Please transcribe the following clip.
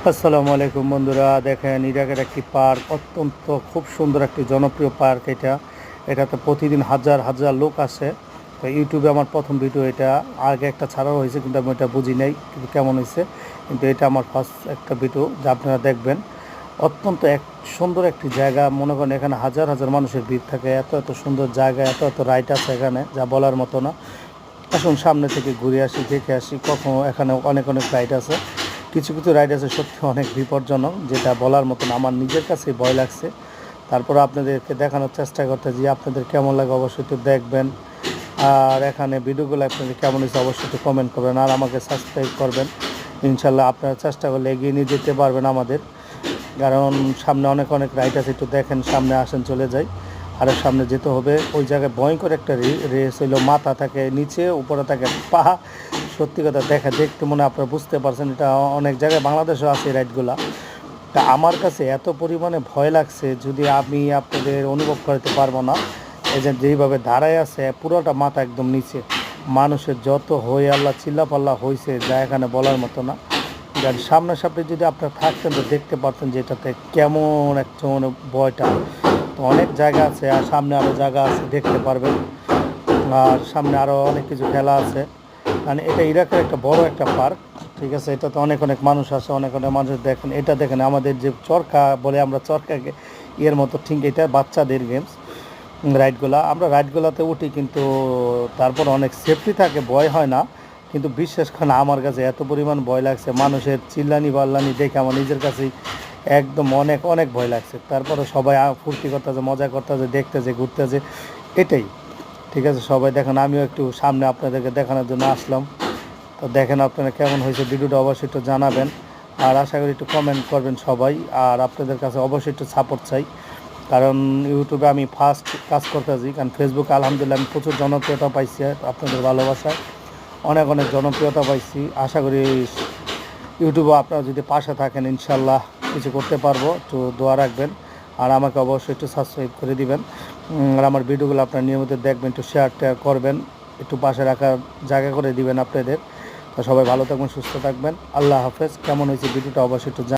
আসসালামু আলাইকুম বন্ধুরা, দেখেন ইরাকের একটি পার্ক, অত্যন্ত খুব সুন্দর একটি জনপ্রিয় পার্ক। এটাতে প্রতিদিন হাজার হাজার লোক আসে। তো ইউটিউবে আমার প্রথম ভিডিও, এটা আগে একটা ছাড়াও হয়েছে কিন্তু আমি এটা বুঝি নাই কিন্তু কেমন হয়েছে, কিন্তু এটা আমার ফার্স্ট একটা ভিডিও যা আপনারা দেখবেন। অত্যন্ত সুন্দর একটি জায়গা, মনে করেন এখানে হাজার হাজার মানুষের ভিড় থাকে। এত এত সুন্দর জায়গা, এত এত রাইড আছে এখানে যা বলার মতো না। এখন সামনে থেকে ঘুরে আসি, দেখে আসি। কখনো এখানে অনেক অনেক রাইড আছে, কিছু কিছু রাইড আছে সত্যি অনেক বিপজ্জনক, যেটা বলার মতন, আমার নিজের কাছেই ভয় লাগছে। তারপর আপনাদেরকে দেখানোর চেষ্টা করতে যে আপনাদের কেমন লাগে অবশ্যই একটু দেখবেন। আর এখানে ভিডিওগুলো আপনাদের কেমন হয়েছে অবশ্যই একটু কমেন্ট করবেন, আর আমাকে সাবস্ক্রাইব করবেন। ইনশাল্লাহ আপনারা চেষ্টা করলে এগিয়ে নিয়ে যেতে পারবেন আমাদের, কারণ সামনে অনেক অনেক রাইড আছে। একটু দেখেন, সামনে আসেন, চলে যাই। আরও সামনে যেতে হবে। ওই জায়গায় ভয়ঙ্কর একটা রেস হইলো, মাথা থাকে নিচে, উপরে থাকে পা। সত্যি কথা দেখতে মনে আপনারা বুঝতে পারছেন, এটা অনেক জায়গায় বাংলাদেশেও আছে এই রাইডগুলা। তা আমার কাছে এত পরিমাণে ভয় লাগছে, যদি আমি আপনাদের অনুভব করতে পারবো না। এই যে যেইভাবে দাঁড়ায় আছে, পুরোটা মাথা একদম নিচে, মানুষের যত হয়ে আল্লাহ চিল্লাপাল্লা হয়েছে যা এখানে বলার মতো না। যার সামনাসামনি যদি আপনারা থাকতেন তো দেখতে পারতেন যে এটাতে কেমন একটা ভয়টা। তো অনেক জায়গা আছে, আর সামনে আরও জায়গা আছে, দেখতে পারবেন। আর সামনে আরও অনেক কিছু খেলা আছে। মানে এটা ইরাকের একটা বড় একটা পার্ক, ঠিক আছে। এটাতে অনেক অনেক মানুষ আসে, অনেক অনেক মানুষ দেখেন। এটা দেখেন আমাদের যে চরকা বলে, আমরা চরকাকে ইয়ের মতো, ঠিক এটা বাচ্চাদের গেমস আমরা রাইডগুলোতে উঠি, কিন্তু তারপর অনেক সেফটি থাকে, ভয় হয় না। কিন্তু বিশ্বাস করেন আমার কাছে এত পরিমাণ ভয় লাগছে, মানুষের চিল্লানি বাল্লানি দেখে আমার নিজের কাছেই একদম অনেক অনেক ভয় লাগছে। তারপরে সবাই ফুর্তি করতেছে, মজা করতেছে, দেখতেছে, ঘুরতেছে, এটাই। ঠিক আছে, সবাই দেখেন, আমিও একটু সামনে আপনাদেরকে দেখানোর জন্য আসলাম। তো দেখেন আপনারা কেমন হয়েছে ভিডিওটা অবশ্যই একটু জানাবেন, আর আশা করি একটু কমেন্ট করবেন সবাই। আর আপনাদের কাছে অবশ্যই একটু সাপোর্ট চাই, কারণ ইউটিউবে আমি ফার্স্ট কাজ করতেছি। কারণ ফেসবুকে আলহামদুলিল্লাহ আমি প্রচুর জনপ্রিয়তা পাইছি, আপনাদের ভালোবাসায় অনেক অনেক জনপ্রিয়তা পাইছি। আশা করি ইউটিউবে আপনারা যদি পাশে থাকেন ইনশাল্লাহ কিছু করতে পারবো, একটু দোয়া রাখবেন। আর আমাকে অবশ্যই একটু সাবস্ক্রাইব করে দিবেন। আর আমার ভিডিওগুলো আপনারা নিয়মিত দেখবেন, একটু শেয়ার টেয়ার করবেন, একটু পাশে রাখার জায়গা করে দিবেন আপনাদের। তো সবাই ভালো থাকবেন, সুস্থ থাকবেন, আল্লাহ হাফেজ। কেমন হয়েছে ভিডিওটা অবশ্যই একটু